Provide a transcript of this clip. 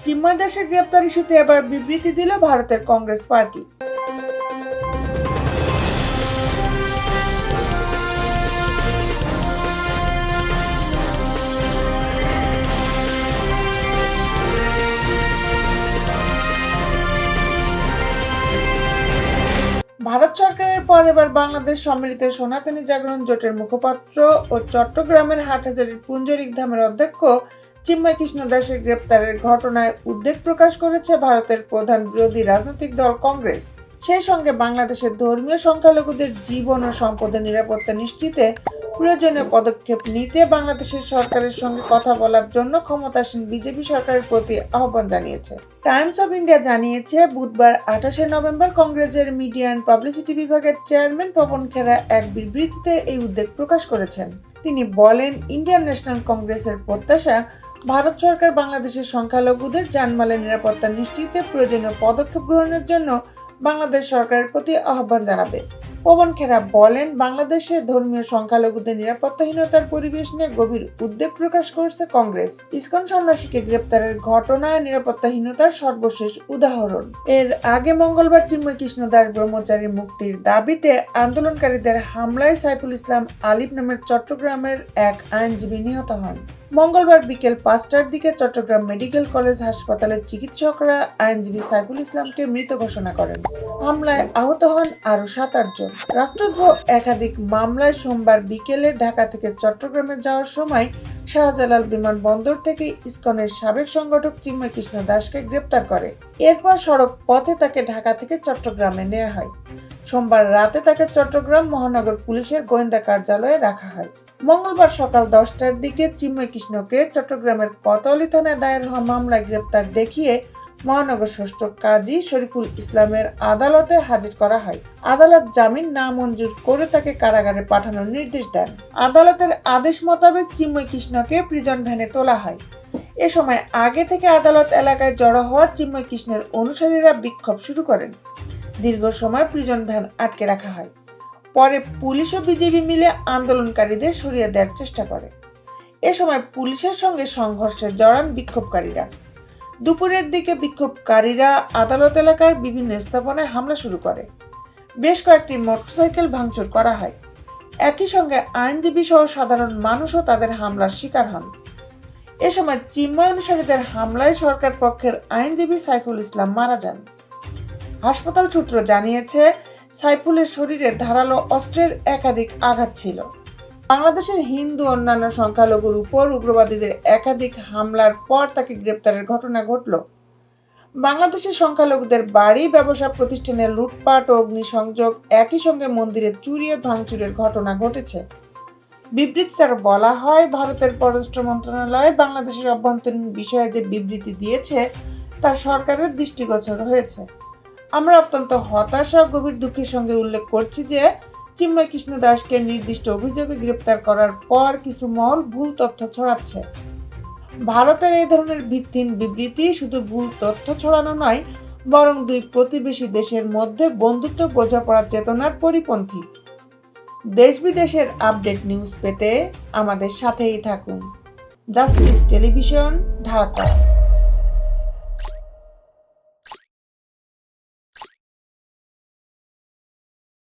চিন্ময় দাসের গ্রেপ্তার ইস্যুতে এবার বিবৃতি দিল ভারতের কংগ্রেস পার্টি। ভারত সরকারের পর এবার বাংলাদেশ সম্মিলিত সনাতনী জাগরণ জোটের মুখপাত্র ও চট্টগ্রামের হাটহাজারীর পুঞ্জরিক ধামের অধ্যক্ষ চিন্ময় কৃষ্ণ দাসের গ্রেপ্তারের ঘটনায় উদ্বেগ প্রকাশ করেছে ভারতের প্রধান বিরোধী রাজনৈতিক দল কংগ্রেস। সেই সঙ্গে বাংলাদেশের ধর্মীয় সংখ্যালঘুদের জীবন ও সম্পদের নিরাপত্তা নিশ্চিতে প্রয়োজনীয় পদক্ষেপ নিতে বাংলাদেশের সরকারের সঙ্গে কথা বলার জন্য ক্ষমতাসীন বিজেপি সরকারের প্রতি আহ্বান জানিয়েছে। টাইমস অফ ইন্ডিয়া জানিয়েছে, বুধবার 28 নভেম্বর কংগ্রেসের মিডিয়া অ্যান্ড পাবলিসিটি বিভাগের চেয়ারম্যান পবন খেরা এক বিবৃতিতে এই উদ্বেগ প্রকাশ করেছেন। তিনি বলেন, ইন্ডিয়ান ন্যাশনাল কংগ্রেসের প্রত্যাশা ভারত সরকার বাংলাদেশের সংখ্যালঘুদের জানমালের নিরাপত্তা নিশ্চিতে প্রয়োজনীয় পদক্ষেপ গ্রহণের জন্য বাংলাদেশ সরকারের প্রতি আহ্বান জানাবে। পবন খেরা বলেন, বাংলাদেশে ধর্মীয় সংখ্যালঘুদের নিরাপত্তাহীনতার পরিবেশ নিয়ে গভীর উদ্বেগ প্রকাশ করেছে কংগ্রেস। ইসকন সন্ন্যাসীকে গ্রেপ্তারের ঘটনা নিরাপত্তাহীনতার সর্বশেষ উদাহরণ। এর আগে মঙ্গলবার চিন্ময় কৃষ্ণ দাস ব্রহ্মচারীর মুক্তির দাবিতে আন্দোলনকারীদের হামলায় সাইফুল ইসলাম আলিফ নামের চট্টগ্রামের এক আইনজীবী নিহত হন। মঙ্গলবার বিকেল 5টার দিকে চট্টগ্রাম মেডিকেল কলেজ হাসপাতালের চিকিৎসকরা আইনজীবী সাইফুল ইসলামকে মৃত ঘোষণা করেন। হামলায় আহত হন আরও 7-8 জন। রাষ্ট্রদ্রোহ একাধিক মামলায় সোমবার বিকেলে ঢাকা থেকে চট্টগ্রামে যাওয়ার সময় শাহজালাল বিমানবন্দর থেকে ইসকনের সাবেক সংগঠক চিন্ময় কৃষ্ণ দাসকে গ্রেপ্তার করে। এরপর সড়ক পথে তাকে ঢাকা থেকে চট্টগ্রামে নেওয়া হয়। সোমবার রাতে তাকে চট্টগ্রাম মহানগর পুলিশের গোয়েন্দা কার্যালয়ে রাখা হয়। মঙ্গলবার সকাল 10টার দিকে চিন্ময় কৃষ্ণকে চট্টগ্রামের কোতোয়ালি থানায় দায়ের হওয়া মামলায় গ্রেপ্তার দেখিয়ে মহানগর ষষ্ঠ কাজী শরীফুল ইসলামের আদালতে হাজির করা হয়। আদালত জামিন না মঞ্জুর করে তাকে কারাগারে পাঠানোর নির্দেশ দেন। আদালতের আদেশ মোতাবেক চিন্ময় কৃষ্ণকে প্রিজন ভ্যানে তোলা হয়। এ সময় আগে থেকে আদালত এলাকায় জড়ো হওয়া চিন্ময় কৃষ্ণের অনুসারীরা বিক্ষোভ শুরু করেন। দীর্ঘ সময় প্রিজন ভ্যান আটকে রাখা হয়। পরে পুলিশ ও বিজেপি মিলে আন্দোলনকারীদের সরিয়ে দেওয়ার চেষ্টা করে। এ সময় পুলিশের সঙ্গে সংঘর্ষে জড়ান বিক্ষোভকারীরা। দুপুরের দিকে বিক্ষোভকারীরা আদালত এলাকার বিভিন্ন স্থাপনায় হামলা শুরু করে। বেশ কয়েকটি মোটরসাইকেল ভাঙচুর করা হয়। একই সঙ্গে আইনজীবী সহ সাধারণ মানুষও তাদের হামলার শিকার হন। এ সময় চিন্ময় অনুসারীদের হামলায় সরকার পক্ষের আইনজীবী সাইফুল ইসলাম মারা যান। হাসপাতাল সূত্র জানিয়েছে, সাইফুলের শরীরে ধারালো অস্ত্রের একাধিক আঘাত ছিল। বাংলাদেশের হিন্দু অন্যান্য সংখ্যালঘুর উপর উগ্রবাদীদের একাধিক হামলার পর তাকে গ্রেপ্তারের ঘটনা ঘটল। বাংলাদেশের সংখ্যালঘুদের বাড়ি, ব্যবসা প্রতিষ্ঠানে লুটপাট ও অগ্নিসংযোগ, একই সঙ্গে মন্দিরে চুরি ও ভাঙচুরের ঘটনা ঘটেছে। বিবৃতিতে আরও বলা হয়, ভারতের পররাষ্ট্র মন্ত্রণালয় বাংলাদেশের অভ্যন্তরীণ বিষয়ে যে বিবৃতি দিয়েছে তা সরকারের দৃষ্টিগোচর হয়েছে। আমরা অত্যন্ত হতাশা ও গভীর দুঃখের সঙ্গে উল্লেখ করছি যে চিন্ময় কৃষ্ণ দাসকে নির্দিষ্ট অভিযোগে গ্রেপ্তার করার পর কিছু মহল ভুল তথ্য ছড়াচ্ছে। ভারতের এই ধরনের ভিত্তিহীন বিবৃতি শুধু ভুল তথ্য ছড়ানো নয়, বরং দুই প্রতিবেশী দেশের মধ্যে বন্ধুত্ব বোঝাপড়ার চেতনার পরিপন্থী। দেশ বিদেশের আপডেট নিউজ পেতে আমাদের সাথেই থাকুন। Justice television, Dhaka.